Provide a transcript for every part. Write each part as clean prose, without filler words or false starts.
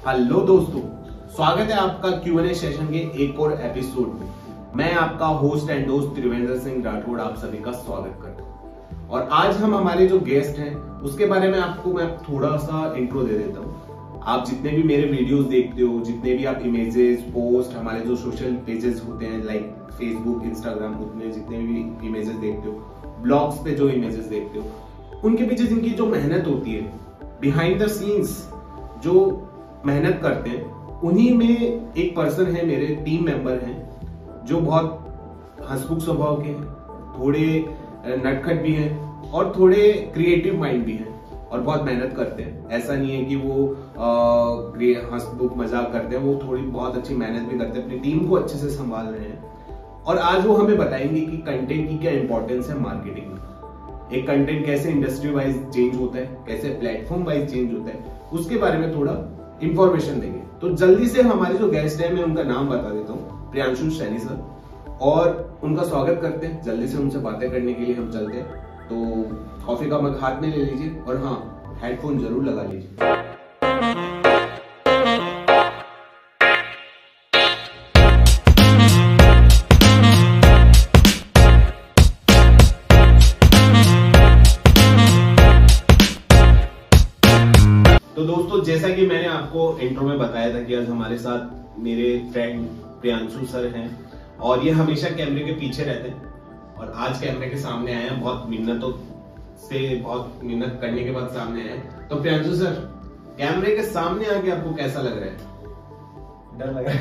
Hello दोस्तों, स्वागत है आपका Q&A सेशन के एक और एपिसोड में। मैं आपका होस्ट एंड दोस्त त्रिवेंद्र सिंह राठौड़ आप सभी का स्वागत करता हूं। और आज हम हमारे जो गेस्ट हैं उसके बारे में आपको मैं थोड़ा सा इंट्रो दे देता हूं। आप जितने भी मेरे वीडियोस देखते हो, जितने भी आप इमेजेस पोस्ट हमारे जो सोशल पेजेस होते हैं लाइक फेसबुक, इंस्टाग्राम, उसमें जितने भी इमेजेस देखते हो, ब्लॉग्स पे जो इमेजेस देखते हो, उनके पीछे जिनकी जो मेहनत होती है, बिहाइंड द सीन्स जो मेहनत करते हैं, उन्हीं में एक पर्सन है, मेरे टीम मेंबर हैं जो बहुत हंसमुख स्वभाव के हैं, थोड़े नटखट भी हैं और थोड़े क्रिएटिव माइंड भी हैं और बहुत मेहनत करते हैं। ऐसा नहीं है कि वो हंसमुख मजाक करते हैं, वो थोड़ी बहुत अच्छी मेहनत भी करते हैं, अपनी टीम को अच्छे से संभाल रहे हैं। और आज वो हमें बताएंगे कि कंटेंट की क्या इंपॉर्टेंस है मार्केटिंग में, एक कंटेंट कैसे इंडस्ट्री वाइज चेंज होता है, कैसे प्लेटफॉर्म वाइज चेंज होता है, उसके बारे में थोड़ा इंफॉर्मेशन देंगे। तो जल्दी से हमारे जो गेस्ट है, मैं उनका नाम बता देता हूँ, प्रियांशु सैनी सर, और उनका स्वागत करते हैं। जल्दी से उनसे बातें करने के लिए हम चलते हैं। तो कॉफी का मग हाथ में ले लीजिए और हाँ, हेडफोन जरूर लगा लीजिए। तो दोस्तों, जैसा कि मैंने आपको इंट्रो में बताया था कि आज हमारे साथ मेरे फ्रेंड प्रियांशु सर हैं और ये हमेशा कैमरे के पीछे रहते हैं और आज कैमरे के सामने आए हैं। बहुत मिन्नत करने के बाद सामने आए। तो प्रियांशु सर, कैमरे के सामने आके आपको कैसा लग रहा है? डर लग रहा है।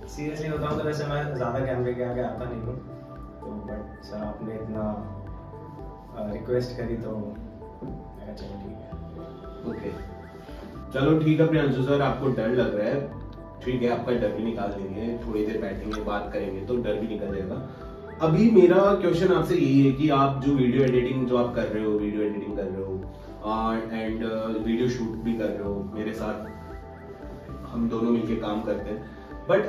सीरियसली बताऊं तो वैसे मैं ज्यादा कैमरे के आगे आता नहीं हूँ, तो बट सर आपने इतना रिक्वेस्ट करी तो चलो ठीक है। ओके, चलो ठीक है प्रियांशु सर, आपको डर लग रहा है, ठीक है, आपका डर भी निकाल देंगे। थोड़ी देर बैठेंगे, बात करेंगे तो डर भी निकल जाएगा। अभी मेरा क्वेश्चन आपसे यही है कि आप जो वीडियो एडिटिंग जो आप कर रहे हो, वीडियो एडिटिंग कर रहे हो एंड वीडियो शूट भी कर रहे हो, मेरे साथ हम दोनों मिलके काम करते हैं, बट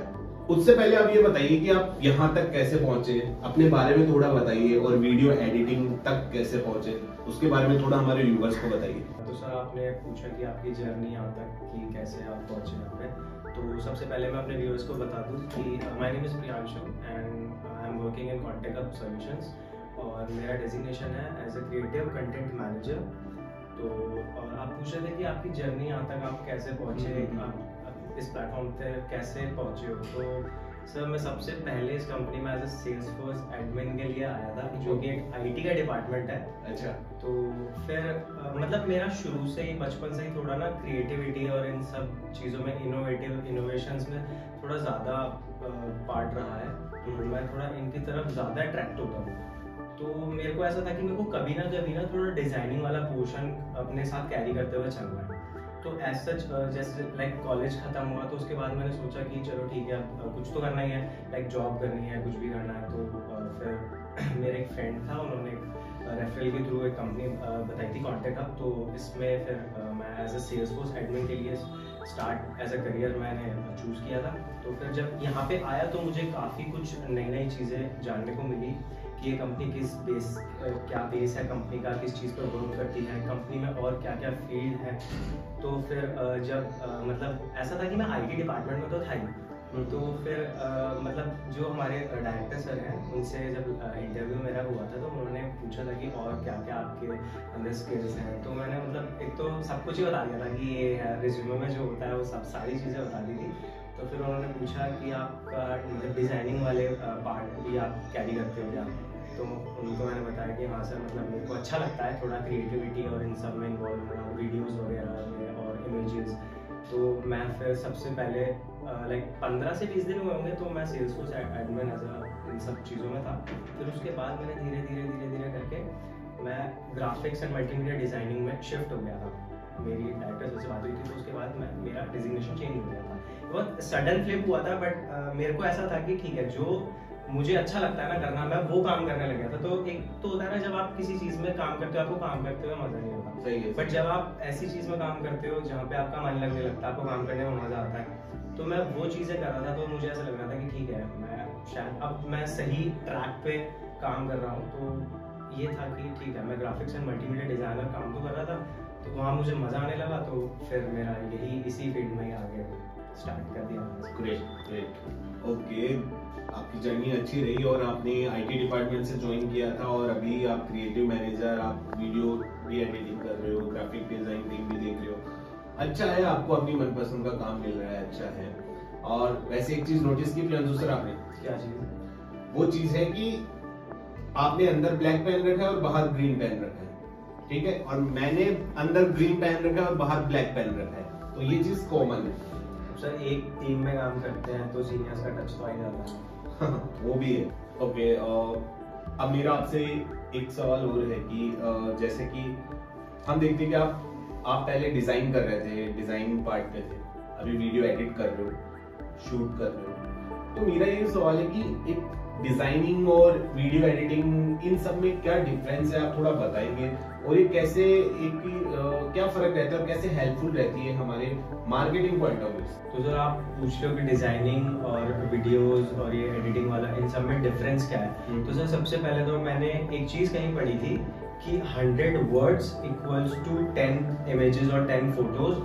उससे पहले आप ये बताइए कि आप यहाँ तक कैसे पहुंचे, अपने बारे में थोड़ा बताइए, और वीडियो एडिटिंग तक कैसे पहुंचे उसके बारे में थोड़ा हमारे व्यूअर्स को बताइए। तो सर आपने पूछा कि आपकी जर्नी यहाँ तक कि कैसे आप पहुंचे यहाँ पे, तो सबसे पहले मैं अपने व्यूअर्स को बता दूं कि my name is Priyanshu and I am working in contact hub solutions और मेरा डेजिग्नेशन है as a creative content manager. तो और आप पूछ रहे थे कि आपकी जर्नी यहाँ तक आप कैसे पहुंचे, आप इस प्लेटफॉर्म पे कैसे पहुंचे हो। तो सर मैं सबसे पहले इस कंपनी में एज ए सेल्सफोर्स एडमिन के लिए आया था, जो कि एक आईटी का डिपार्टमेंट है। अच्छा। तो फिर मतलब मेरा शुरू से ही, बचपन से ही थोड़ा ना क्रिएटिविटी और इन सब चीज़ों में, इनोवेशंस में थोड़ा ज़्यादा पार्ट रहा है, तो मैं थोड़ा इनकी तरफ ज़्यादा अट्रैक्ट होता हूँ। तो मेरे को ऐसा था कि मेरे को कभी ना थोड़ा डिज़ाइनिंग वाला पोर्शन अपने साथ कैरी करते हुए चलना है। तो एज सच जैसे लाइक कॉलेज खत्म हुआ तो उसके बाद मैंने सोचा कि चलो ठीक है, अब कुछ तो करना ही है, लाइक जॉब करनी है, कुछ भी करना है। तो फिर मेरे एक फ्रेंड था, उन्होंने रेफरल के थ्रू एक कंपनी बताई थी, कॉन्टेक्ट हब। तो इसमें फिर मैं एज ए सेल्सफोर्स एडमिन के लिए स्टार्ट एज ए करियर मैंने चूज़ किया था। तो फिर जब यहाँ पे आया तो मुझे काफ़ी कुछ नई चीज़ें जानने को मिली कि ये कंपनी किस क्या बेस है कंपनी का, किस चीज़ पर वर्क करती है, कंपनी में और क्या क्या फील्ड है। तो फिर जब मतलब ऐसा था कि मैं आईटी डिपार्टमेंट में तो था ही, तो फिर मतलब जो हमारे डायरेक्टर सर हैं, उनसे जब इंटरव्यू मेरा हुआ था तो उन्होंने पूछा था कि और क्या क्या आपके अंदर स्किल्स हैं। तो मैंने मतलब एक तो सब कुछ ही बता दिया था कि ये है, रिज्यूमे में जो होता है वो सब सारी चीज़ें बता दी थी। तो फिर उन्होंने पूछा कि आपका मतलब डिज़ाइनिंग वाले पार्ट भी आप कैरी करते हो क्या। तो उनको मैंने बताया कि हाँ सर, मतलब मेरे को अच्छा लगता है थोड़ा क्रिएटिविटी और इन सब में इन्वॉल्व होना, वीडियोज़ वगैरह में और इमेजेस। तो मैं फिर सबसे पहले लाइक 15 से 20 दिन हुए होंगे तो मैं सेल्सफोर्स एडमिन एज इन सब चीज़ों में था। फिर उसके बाद मैंने धीरे धीरे करके मैं ग्राफिक्स एंड मल्टीमीडिया डिज़ाइनिंग में शिफ्ट हो गया था। मेरी डायरेक्टर से बात हुई थी तो उसके बाद मेरा डिजिग्नेशन चेंज हो गया था। बहुत सडन फ्लिप हुआ था, बट मेरे को ऐसा था कि ठीक है, जो मुझे अच्छा लगता है ना करना, मैं वो काम करने लग गया था। तो एक तो होता है ना, जब आप किसी चीज़ में काम करते हो आपको काम करते हुए मज़ा नहीं होता, सही है। बट जब आप ऐसी चीज़ में काम करते हो जहाँ पे आपका मन लगने लगता है, आपको काम करने में मज़ा आता है, तो मैं वो चीज़ें कर रहा था। तो मुझे ऐसा लग रहा था कि ठीक है, मैं शायद अब मैं सही ट्रैक पे काम कर रहा हूँ। तो ये था कि ठीक है, मैं ग्राफिक्स एंड मल्टीमीडिया डिज़ाइनर काम तो कर रहा था, तो वहाँ मुझे मज़ा आने लगा, तो फिर मेरा यही इसी फील्ड में ही आगे स्टार्ट कर दिया। Great great. ओके, आपकी जर्नी अच्छी रही और आपने आईटी डिपार्टमेंट से ज्वाइन किया था और अभी आप क्रिएटिव मैनेजर, आप वीडियो भी एडिटिंग कर रहे हो, ग्राफिक डिजाइन टीम भी देख रहे हो। अच्छा है, आपको अपनी मनपसंद का काम मिल रहा है, अच्छा है। और वैसे एक चीज नोटिस की प्रियांशु सर आपने? क्या चीज? वो चीज है कि आपने अंदर ब्लैक पहन रखा है और बाहर ग्रीन पहन रखा है, ठीक है, और मैंने अंदर ग्रीन पहन रखा है और बाहर ब्लैक पहन रखा है, तो ये चीज कॉमन है। सर एक टीम में काम करते हैं तो सीनियर्स का टच तो आ ही जाता है। वो भी है। ओके, अब मेरा आपसे एक सवाल और है कि जैसे कि हम देखते हैं कि आप पहले डिजाइन कर रहे थे, डिजाइन पार्ट पे थे, अभी वीडियो एडिट कर रहे हो, शूट कर रहे हो, तो मेरा ये सवाल है कि एक डिजाइनिंग और वीडियो एडिटिंग, इन सब में क्या डिफरेंस है, आप थोड़ा बताएंगे, और ये कैसे क्या फर्क रहता है और कैसे हेल्पफुल रहती है हमारे मार्केटिंग पॉइंट ऑफ व्यू से? तो सर आप पूछ रहे हो कि डिजाइनिंग और वीडियोस और ये एडिटिंग वाला, इन सब में डिफरेंस क्या है? तो सर सबसे पहले तो मैंने एक चीज कहीं पढ़ी थी कि 100 वर्ड्स इक्वल्स टू 10 इमेजेस और 10 photos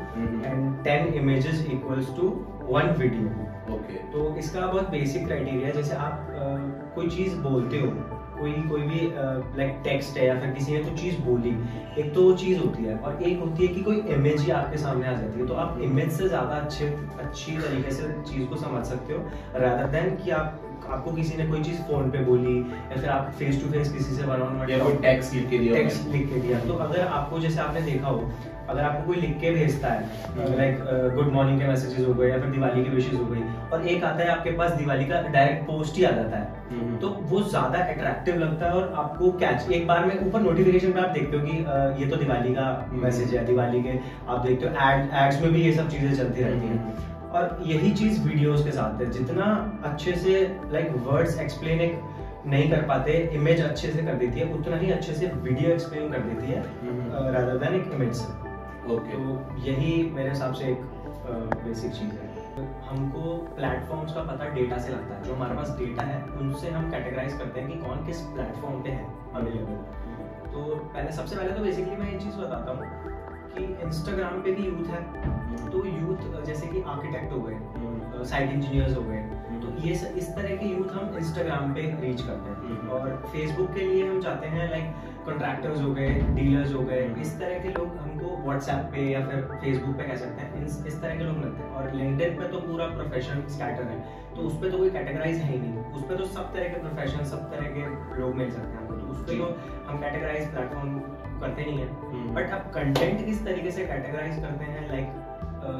and 10 images equals to 1 video. Okay, तो इसका बहुत बेसिक क्राइटेरिया है। जैसे आप कोई चीज बोलते हो, कोई भी लाइक टेक्स्ट है या फिर किसी ने तो चीज बोली, एक तो वो चीज होती है, और एक होती है कि कोई इमेज ही आपके सामने आ जाती है। तो आप इमेज से ज्यादा अच्छी तरीके से चीज को समझ सकते हो, रादर देन कि आपको किसी ने कोई चीज फोन पे बोली या फिर आप फेस टू फेस किसी से वन ऑन वन या कोई टेक्स्ट लिख के दिया। तो अगर आपको, जैसे आपने देखा हो, अगर आपको कोई लिख के भेजता है लाइक गुड मॉर्निंग के मैसेजेस हो गए या फिर दिवाली की विशेस हो गई, और एक आता है आपके पास दिवाली का डायरेक्ट पोस्ट ही आ जाता है, तो वो ज्यादा अट्रैक्टिव लगता है और आपको कैच, एक बार में ऊपर नोटिफिकेशन पे आप देखते हो कि ये तो दिवाली का मैसेज है, दिवाली के आप देखते हो एड्स में भी ये सब चीजें चलती रहती हैं। और यही चीज वीडियोस के साथ है, जितना अच्छे से लाइक वर्ड्स एक्सप्लेन नहीं कर पाते, इमेज अच्छे से कर देती है, उतना ही अच्छे से वीडियो एक्सप्लेन कर देती है रादर देन एक इमेज से। ओके, तो यही मेरे हिसाब से एक बेसिक चीज है। हमको प्लेटफॉर्म्स का पता डेटा से लगता है, जो हमारे पास डेटा है उनसे हम कैटेगराइज करते हैं कि कौन किस प्लेटफॉर्म पे है अवेलेबल। तो सबसे पहले तो बेसिकली मैं एक चीज बताता हूँ कि इंस्टाग्राम पे भी यूथ है, तो यूथ जैसे कि आर्किटेक्ट हो गए, साइट इंजीनियर्स हो गए, तो ये इस तरह के यूथ हम इंस्टाग्राम पे रीच करते हैं। और फेसबुक के लिए हम चाहते हैं लाइक कॉन्ट्रैक्टर्स हो गए, डीलर्स हो गए, इस तरह के लोग हमको व्हाट्सएप पे या फिर फेसबुक पे कह सकते हैं, इस तरह के लोग मिलते हैं। और लिंक्डइन पे तो पूरा प्रोफेशन स्कैटर है, तो उस पर तो कोई कैटेगराइज है ही नहीं, उस पर तो सब तरह के प्रोफेशन, सब तरह के लोग मिल सकते हैं हमको, तो उस पर तो हम कैटेगराइज प्लेटफॉर्म करते नहीं है। बट अब कंटेंट किस तरीके से कैटेगराइज करते हैं, लाइक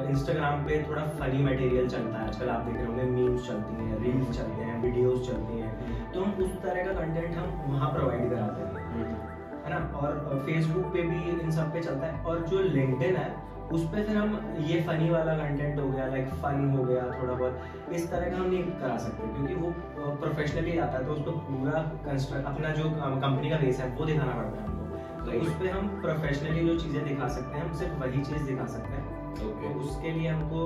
इंस्टाग्राम पे थोड़ा फनी मटेरियल चलता है आजकल, आप देख रहे होंगे, मीम्स चलती हैं, रील्स चलते हैं, वीडियोस चलती हैं, तो हम उस तरह का कंटेंट हम वहाँ प्रोवाइड कराते हैं, है ना। और फेसबुक पे भी इन सब पे चलता है, और जो लिंक्डइन है उस पे फिर हम ये फनी वाला कंटेंट हो गया, लाइक फन हो गया थोड़ा बहुत, इस तरह का हम नहीं करा सकते, क्योंकि वो प्रोफेशनली आता है, तो उसको पूरा अपना जो कंपनी का बेस है वो दिखाना पड़ता है हमको। तो उस पे हम प्रोफेशनली जो चीज़ें दिखा सकते हैं, हम सिर्फ वही चीज़ दिखा सकते हैं। तो उसके लिए हमको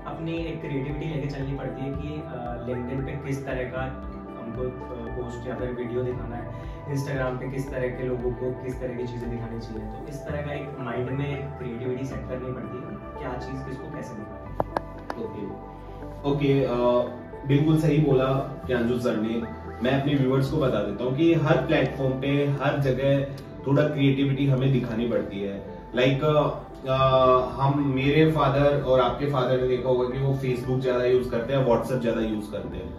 अपनी एक क्रिएटिविटी लेके चलनी पड़ती है कि लिंक्डइन पे किस तरह का हमको पोस्ट या फिर वीडियो दिखाना है, इंस्टाग्राम पे किस तरह के लोगों को किस तरह की चीज़ें दिखानी चाहिए। तो इस तरह का एक माइंड में क्रिएटिविटी सेट करनी पड़ती है, क्या चीज़ किसको कैसे दिखाना। ओके, बिल्कुल सही बोला प्रियांशु सर ने। मैं अपने व्यूअर्स को बता देता हूँ कि हर प्लेटफॉर्म पे हर जगह थोड़ा क्रिएटिविटी हमें दिखानी पड़ती है। लाइक हम, मेरे फादर और आपके फादर ने देखा होगा कि वो फेसबुक ज्यादा यूज करते हैं, व्हाट्सएप ज्यादा यूज करते हैं,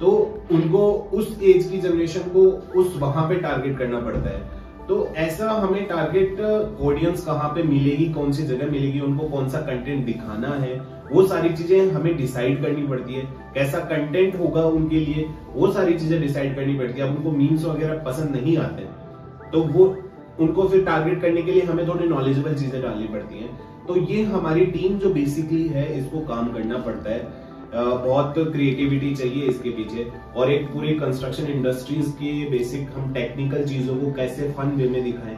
तो उनको उस एज की जनरेशन को उस वहां पे टारगेट करना पड़ता है। तो ऐसा हमें टारगेट ऑडियंस कहाँ पे मिलेगी, कौन सी जगह मिलेगी, उनको कौन सा कंटेंट दिखाना है, वो सारी चीजें हमें डिसाइड करनी पड़ती है। कैसा कंटेंट होगा उनके लिए, वो सारी चीजें डिसाइड करनी पड़ती है। अब उनको मीम्स वगैरह पसंद नहीं आते, तो वो उनको फिर टारगेट करने के लिए हमें थोड़ी नॉलेजेबल चीजें डालनी पड़ती हैं। तो ये हमारी टीम जो बेसिकली है, इसको काम करना पड़ता है। बहुत क्रिएटिविटी चाहिए इसके पीछे, और एक पूरे कंस्ट्रक्शन इंडस्ट्रीज के बेसिक हम टेक्निकल चीजों को कैसे फन वे में दिखाएं,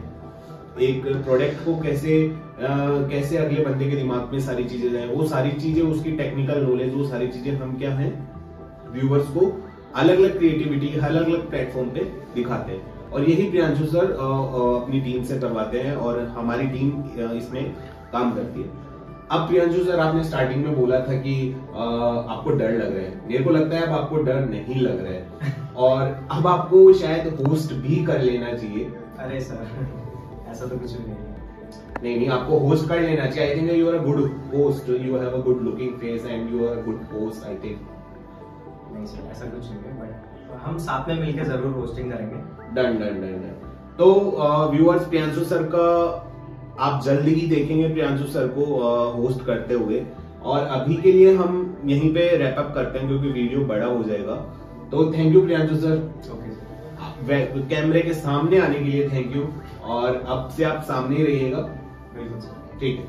एक प्रोडक्ट को कैसे अगले बंदे के दिमाग में सारी चीजें जाए, वो सारी चीजें, उसकी टेक्निकल नॉलेज, वो सारी चीजें हम क्या है व्यूअर्स को अलग अलग क्रिएटिविटी अलग अलग प्लेटफॉर्म पे दिखाते हैं। और यही प्रियांशु सर अपनी टीम से करवाते हैं और हमारी टीम इसमें काम करती है। अब प्रियांशु सर, आपने स्टार्टिंग में बोला था कि आपको डर लग रहा है। मेरे को लगता है अब आपको डर नहीं लग रहा है और अब आपको शायद होस्ट भी कर लेना चाहिए। अरे सर, ऐसा तो कुछ भी नहीं है। नहीं, आपको होस्ट कर लेना चाहिए। I think you are a good host, you have a good looking face and you are a good host, I think. नहीं सर, ऐसा कुछ नहीं है, बट हम साथ में मिलकर जरूर होस्टिंग करेंगे। Done done done done. तो व्यूअर्स, प्रियांशु सर का आप जल्दी ही देखेंगे प्रियांशु सर को होस्ट करते हुए। और अभी के लिए हम यहीं पे रैप अप करते हैं क्योंकि वीडियो बड़ा हो जाएगा। तो thank you Priyanshu sir. Okay sir. कैमरे के सामने आने के लिए थैंक यू, और अब से आप सामने ही रहिएगा। बिल्कुल सर। ठीक है।